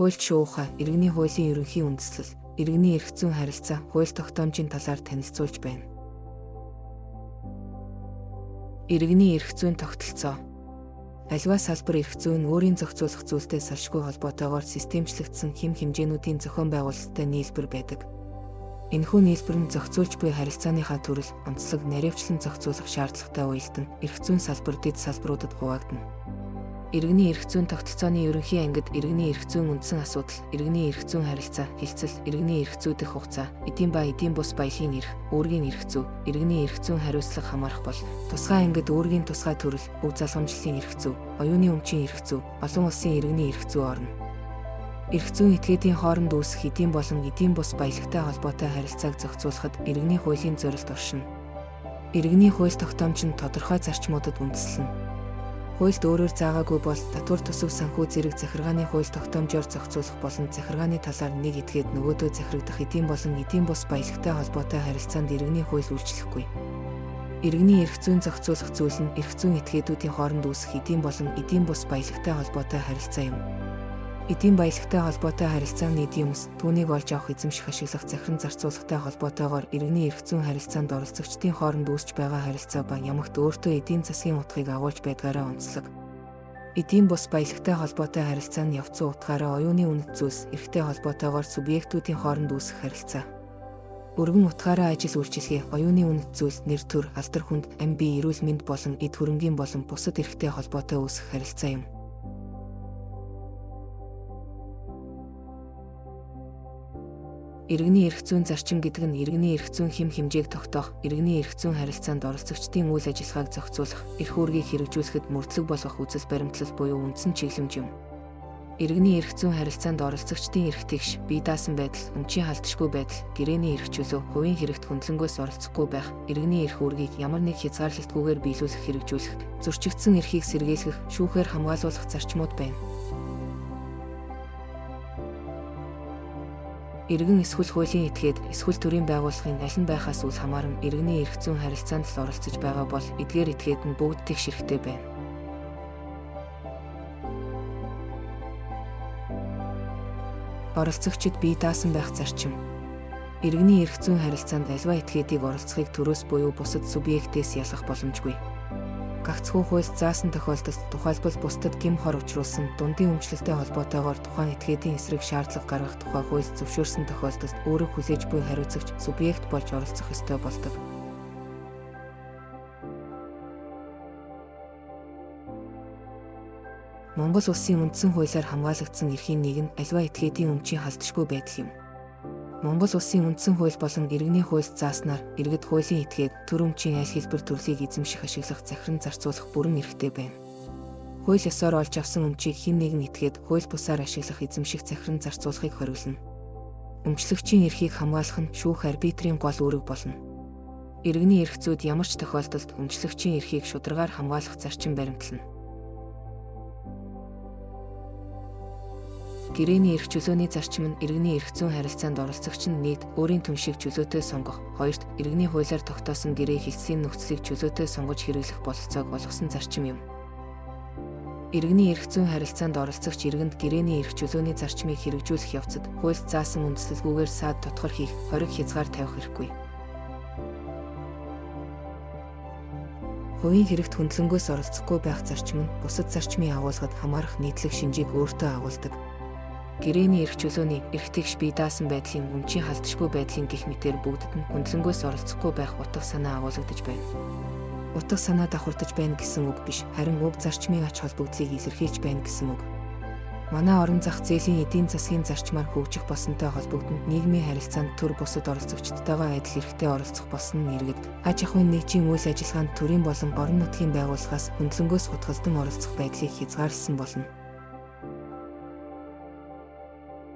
Хуульч шуухай, иргэний хуулийн ерөнхий үндэслэл, иргэний эрх зүйн харилцаа, хууль тогтоомжийн талаар танилцуулж байна. Иргэний эрх зүйн тогтолцоо. Аливаа салбар эрх зүй нь өөрийн зохицуулах зүйлтэй салшгүй холбоотойгоор системчлэгдсэн хэм хэмжээнүүдийн зохион байгуулалттай нийлбэр байдаг. Энэхүү нийлбэр нь зохицуулж буй харилцааныхаа төрөл, онцлог, наривчлан зохицуулах шаардлагатай уялдан эрх зүйн салбар дэд салбаруудад хуваагдана. Иргэний эрх зүйн тогтолцооны ерөнхий ангид иргэний эрх зүйн үндсэн асуудал, иргэний эрх зүйн харилцаа, хилцэл, иргэний эрх зүй дэх хугацаа, эдийн ба эдийн бус баялагын эрх, үүргийн эрх зүй, иргэний эрх зүйн хариуцлага хамаарах бол тусгай ангид үүргийн тусгай төрөл, өв залгамжлалын эрх зүй, оюуны өмчийн эрх зүй, олон улсын иргэний эрх зүй орно. Эрх зүйн этгээдийн хооронд үүсэх эдийн болон эдийн бус баялагтай холбоотой харилцааг зохицуулахад иргэний хуулийн зорилт оршино. Иргэний хууль тогтоомж нь тодорхой зарчмуудад үндэслэнэ. Хуульд өөрөөр заагаагүй бол татвар төсөв санхүү зэрэг захиргааны хууль тогтоомжоор зохицуулах болон захиргааны талаар нэг этгээд нөгөөдөө захирагдах эдийн болон эдийн бус баялагтай холбоотой харилцаанд иргэний хууль үйлчлэхгүй. Иргэний эрх зүйн зохицуулах зүйл нь эрх зүйн этгээдүүдийн хооронд үүсэх эдийн болон эдийн бус баялагтай холбоотой харилцаа юм. Эдийн баялагтай холбоотой харилцааны эдийн юмс түүнийг олж авах эзэмших ашиглах захиран зарцуулгатай холбоотойгоор иргэний эрх зүйн харилцаанд оролцогчдын хооронд үүсч байгаа харилцаа ба ямагт өөртөө эдийн засгийн утгыг агуулж байдгаараа онцлог. Эдийн бус баялагтай холбоотой харилцааны явцсан утгаараа оюуны үнэт зүйлс эрхтэй холбоотойгоор субъектүүдийн хооронд үүсэх харилцаа. Өргөн утгаараа ажил үйлчилгээ, оюуны үнэт зүйлс нэр төр, алдар хүнд, ам бие эрүүл мэнд болон эд хөрөнгийн болон бусад эрхтэй холбоотой үүсэх харилцаа юм. Иргэний эрх зүйн зарчим гэдэг нь иргэний эрх зүйн хэм хэмжээг тогтоох, иргэний эрх зүйн харилцаанд оролцогчдын үйл ажиллагааг зохицуулах, эрх үүргийг хэрэгжүүлэхэд мөрдлөг болгох үзэл баримтлал буюу үндсэн чиглэмж юм. Иргэний эрх зүйн харилцаанд оролцогчдын эрх тэгш, бие даасан байдал, өмчийн халдшгүй байдал, гэрээний эрх чөлөө, хувийн хэрэгт хөндлөнгөөс оролцохгүй байх, иргэний эрх үүргийг ямар нэг хязгаарлалтгүйгээр биелүүлэх хэрэгжүүлэх, зөрчигдсөн эрхийг сэргийлэх, шүүхээр хамгаалуулах зарчмууд байна. Иргэн эсвэл хуулийн этгээд, эсвэл төрийн байгууллагын аль нь байхаас үл хамааран иргэний эрх зүйн харилцаанд л оролцож байгаа бол эдгээр этгээд нь бүгд тэгш эрхтэй байна. Оролцогчид бие даасан байх зарчим. Иргэний эрх зүйн харилцаанд аливаа этгээдийг оролцохыг төрөөс буюу бусад субъектээс ялгах боломжгүй. Гагцхүү хуульд заасан тохиолдолд тухайлбал бусдад гэм хор учруулсан дундын өмчлөлтэй холбоотойгоор тухайн этгээдийн эсрэг шаардлага гаргах тухай хууль зөвшөөрсөн тохиолдолд өөрөө хүлээж буй хариуцагч субъект болж оролцох ёстой болдог. Монгол улсын үндсэн хуулиар хамгаалагдсан эрхийн нэг нь аливаа этгээдийн өмчийн халдшгүй байдал юм. Монгол улсын үндсэн хууль болон иргэний хуульд зааснаар иргэд хуулийн этгээд төр өмчийн аль хэлбэр төрлийг эзэмших ашиглах захиран зарцуулах бүрэн эрхтэй байна. Хууль ёсоор олж авсан өмчийг хэн нэгэн этгээд хууль бусаар ашиглах эзэмших захиран зарцуулахыг хориглоно. Өмчлөгчийн эрхийг хамгаалах нь шүүх арбитрийн гол үүрэг болно. Иргэний эрх зүйд ямар ч тохиолдолд өмчлөгчийн эрхийг шударгаар хамгаалах зарчим баримтлана. Гэрээний эрх чөлөөний зарчим нь иргэний эрх зүйн харилцаанд оролцогч нь нийт өөрийн түншийг чөлөөтэй сонгох, хоёрт иргэний хуулиар тогтоосон гэрээ хэлтсийн нөхцөлийг чөлөөтэй сонгож хэрэглэх бололцоог олгосон зарчим юм. Иргэний эрх зүйн харилцаанд оролцогч иргэнд гэрээний эрх чөлөөний зарчмыг хэрэгжүүлэх явцад хуульд заасан үндэслэлгүйгээр саад тотгор хийх, хориг хязгаар тавих хэрэггүй. Хувийн хэрэгт хөндлөнгөөс оролцохгүй байх зарчим нь бусад зарчмын агуулгад хамаарах нийтлэг шинжийг өөртөө агуулдаг. Гэрээний эрх чөлөөний эрх тэгш бие даасан байдлын өмчийн халдшгүй байдлын гэх мэтээр бүгдд нь хөндлөнгөөс оролцохгүй байх утга санаа агуулгадж байна. Утга санаа давхардаж байна гэсэн үг биш, харин уг зарчмын ач холбогдлыг илэрхийлж байна гэсэн үг. Манай орон зах зээлийн эдийн засгийн зарчмаар хөгжих болсонтой холбогдсон нийгмийн харилцаанд төр бусад оролцогчдтойгоо адил хэрэгтэй оролцох болсон нь иргэд аж ахуйн нэгжийн үйл ажиллагаанд төрийн болон орон нутгийн байгууллагаас хөндлөнгөөс хутгалдан оролцох байдлыг хязгаарласан болно.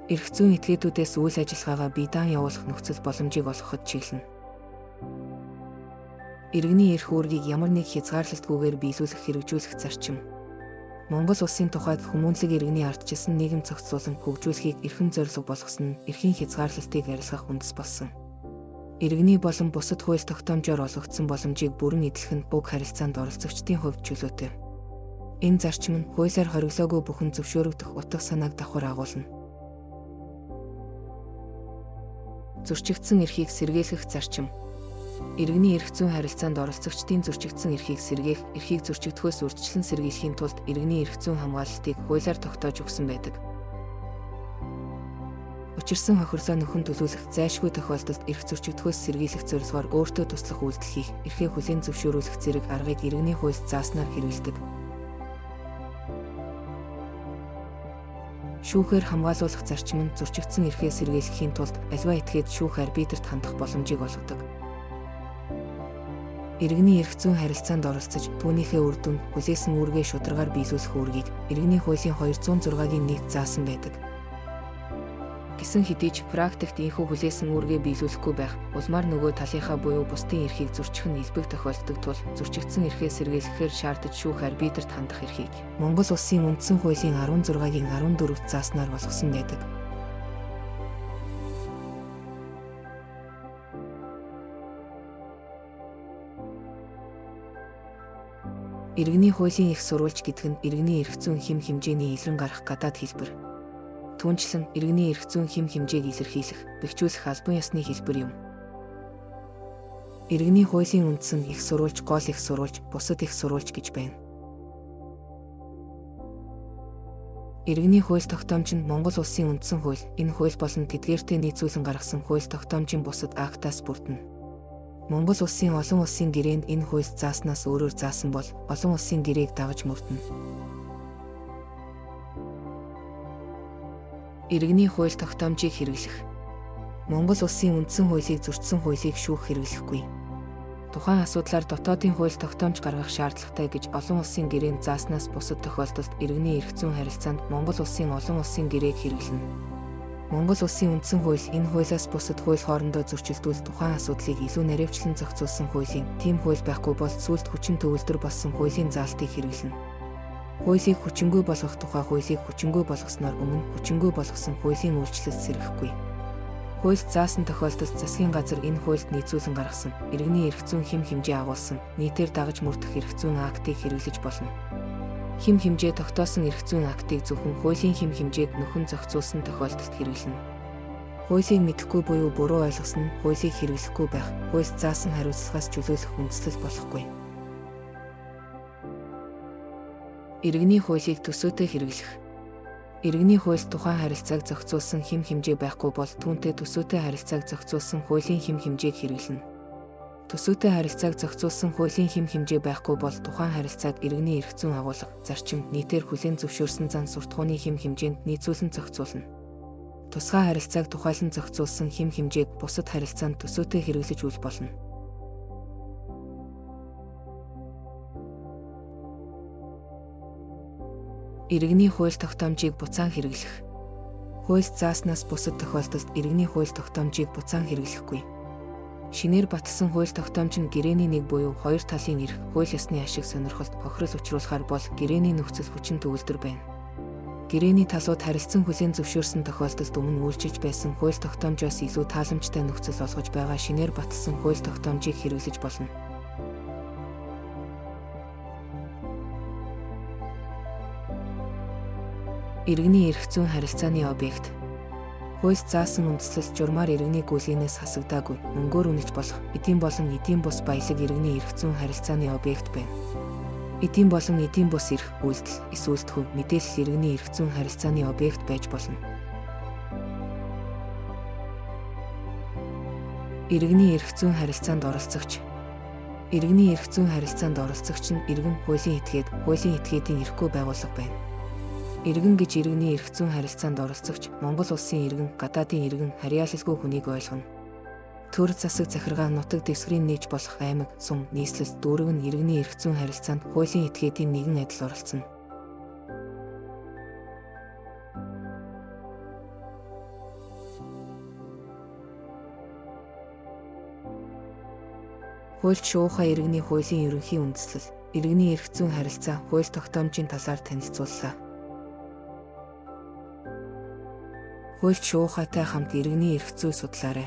Эрх зүйн этгээдүүдээс үйл ажиллагаагаа бие даан явуулах нөхцөл боломжийг олгоход чиглэнэ. Иргэний эрх үүргийг ямар нэг хязгаарлалтгүйгээр биелүүлэх хэрэгжүүлэх зарчим. Монгол улсын тухайд хүмүүнлэг иргэний ардчилсан нийгэм зохицуулан хөгжүүлэхийг эрхэм зорилго болгосон нь эрхийн хязгаарлалтыг арилгах үндэс болсон. Иргэний болон бусад хууль тогтоомжоор олгогдсон боломжийг бүрэн эдлэх нь уг харилцаанд оролцогчдын хувьд чөлөөтэй. Энэ зарчим нь хуулиар хориглоогүй бүхэн зөвшөөрөгдөх утга санааг давхар агуулна. Зөрчигдсэн эрхийг сэргийлэх зарчим. Иргэний эрх зүйн харилцаанд оролцогчдын зөрчигдсэн эрхийг сэргээх, эрхийг зөрчигдөхөөс урьдчилан сэргийлэхийн тулд иргэний эрх зүйн хамгаалалтыг хуулиар тогтоож өгсөн байдаг. Учирсан хохирлоо нөхөн төлөвлөх зайлшгүй тохиолдолд эрх зөрчигдөхөөс сэргийлэх зорилгоор өөртөө туслах үйлдэл хийх, эрхээ хүлээн зөвшөөрүүлэх зэрэг аргыг иргэний хуульд зааснаар хэрэгэлдэг. Шүүхээр хамгаалуулах зарчим нь зөрчигдсөн эрхээ сэргийлэхийн тулд аливаа этгээд шүүх арбитрт хандах боломжийг олгодог. Иргэний эрх зүйн харилцаанд оролцож, түүнийхээ үр дүнд хүлээсэн үүргээ шударгаар биелүүлэх үүргийг иргэний хуулийн 206-гийн 1-д заасан байдаг. Гэсэн хэдий ч практикт ийхүү хүлээсэн үүргээ биелүүлэхгүй байх, улмаар нөгөө талынхаа буюу бусдын эрхийг зөрчих нь илбэг тохиолддог тул зөрчигдсөн эрхээ сэргийлэхээр шаардаж шүүх арбитрт хандах эрхийг Монгол Улсын үндсэн хуулийн 16-гийн 14-т зааснаар болгосон байдаг. Иргэний хуулийн их сурвалж гэдэг нь иргэний эрх зүйн хэм хэмжээний илрэн гарах гадаад хэлбэр. Түүнчлэн иргэний эрх зүйн хэм хэмжээг илэрхийлэх, бэхжүүлэх албан ёсны хэлбэр юм. Иргэний хуулийн үндс нь их сурвалж, гол их сурвалж, бусад их сурвалж гэж байна. Иргэний хууль тогтоомж нь Монгол Улсын үндсэн хууль, энэ хууль болон тэдгээртээ нийцүүлэн гаргасан хууль тогтоомжийн бусад актаас бүрдэнэ. Монгол Улсын олон улсын гэрээнд энэ хууль зааснаас өөрөөр заасан бол олон улсын гэрээг дагаж мөрдөнө. Иргэний хууль тогтоомжийг хэрэглэх. Монгол Улсын үндсэн хуулийг зөрчсөн хуулийг шүүх хэрэглэхгүй. Тухайн асуудлаар дотоодын хууль тогтоомж гаргах шаардлагатай гэж олон улсын гэрээнд зааснаас бусад тохиолдолд иргэний эрх зүйн харилцаанд Монгол Улсын олон улсын гэрээг хэрэглэнэ. Монгол Улсын үндсэн хууль энэ хуулиас бусад хууль хоорондоо зөрчилдүүл тухайн асуудлыг илүү наривчлан зохицуулсан хуулийн, тийм хууль байхгүй бол сүүлд хүчин төвлөрдөр болсон хуулийн заалтыг хэрэглэнэ. Хуулийг хүчингүй болгох тухай хуулийг хүчингүй болгосноор өмнө хүчингүй болгосон хуулийн үйлчлэлд сэргэхгүй. Хуульд заасан тохиолдолд засгийн газар энэ хуульд нийцүүлэн гаргасан, иргэний эрх зүйн хэм хэмжээ агуулсан, нийтээр дагаж мөрдөх эрх зүйн актыг хэрэглэж болно. Хэм хэмжээ тогтоосон эрх зүйн актыг зөвхөн хуулийн хэм хэмжээг нөхөн зохицуулсан тохиолдолд хэрэглэнэ. Хуулийг мэдэхгүй буюу буруу ойлгосон нь хуулийг хэрэглэхгүй байх, хуульд заасан хариуцлагаас чөлөөлөх үндслэл болохгүй. Иргэний хуулийг төсөөтэй хэрэглэх. Иргэний хуульд тухайн харилцааг зохицуулсан хэм хэмжээ байхгүй бол түүнтэй төсөөтэй харилцааг зохицуулсан хуулийн хэм хэмжээг хэрэглэнэ. Төсөөтэй харилцааг зохицуулсан хуулийн хэм хэмжээ байхгүй бол тухайн харилцааг иргэний эрх зүйн агуулга, зарчим, нийтээр хүлээн зөвшөөрсөн зан суртахууны хэм хэмжээнд нийцүүлэн зохицуулна. Тусгай харилцааг тухайлан зохицуулсан хэм хэмжээг бусад харилцаанд төсөөтэй хэрэглэж үл болно. Иргэний хууль тогтоомжийг буцаан хэрэглэх. Хууль зааснаас бусад тохиолдолд иргэний хууль тогтоомжийг буцаан хэрэглэхгүй. Шинээр батлсан хууль тогтоомж нь гэрээний нэг буюу хоёр талын эрх, хууль ёсны ашиг сонирхолт хохирол учруулахаар бол гэрээний нөхцөл хүчин төвлөрдөр байна. Гэрээний талууд харилцан хүлээн зөвшөөрсөн тохиолдолд өмнө үйлчилж байсан хууль тогтоомжоос илүү тааламжтай нөхцөл олгож байгаа шинээр батлсан хууль тогтоомжийг хэрэглэж болно. Иргэний эрх зүйн харилцааны объект. Хууль заасан үндслэл журмаар иргэний гүйлгээс хасагдаагүй, мөнгөөр үнэж болох, эдийн болон эдийн бус баялаг иргэний эрх зүйн харилцааны объект байна. Эдийн болон эдийн бус эрх, үйлдэл, эсвэл төв, мэдээлэл иргэний эрх зүйн харилцааны объект байж болно. Иргэний эрх зүйн харилцаанд оролцогч. Иргэний эрх зүйн харилцаанд оролцогч нь иргэн, хуулийн этгээд, хуулийн этгээдийн эрхгүй байгууллага байна. Иргэн гэж иргэний эрх зүйн харилцаанд оролцогч, Монгол Улсын иргэн, гадаадын иргэн, харьяалалгүй хүнийг ойлгоно. Төр засаг захиргаа нутаг дэвсгэрийн нээж болох аймаг, сум, нийслэл, дүүрэг нь иргэний эрх зүйн харилцаанд хуулийн этгээдийн нэгэн адил оролцоно. Хуульч шуухай иргэний хуулийн ерөнхий үндслэл, иргэний эрх зүйн харилцаа, хууль тогтоомжийн талаар танилцууллаа. Хуульч шуухайтай хамт иргэний эрх зүй судлаарай.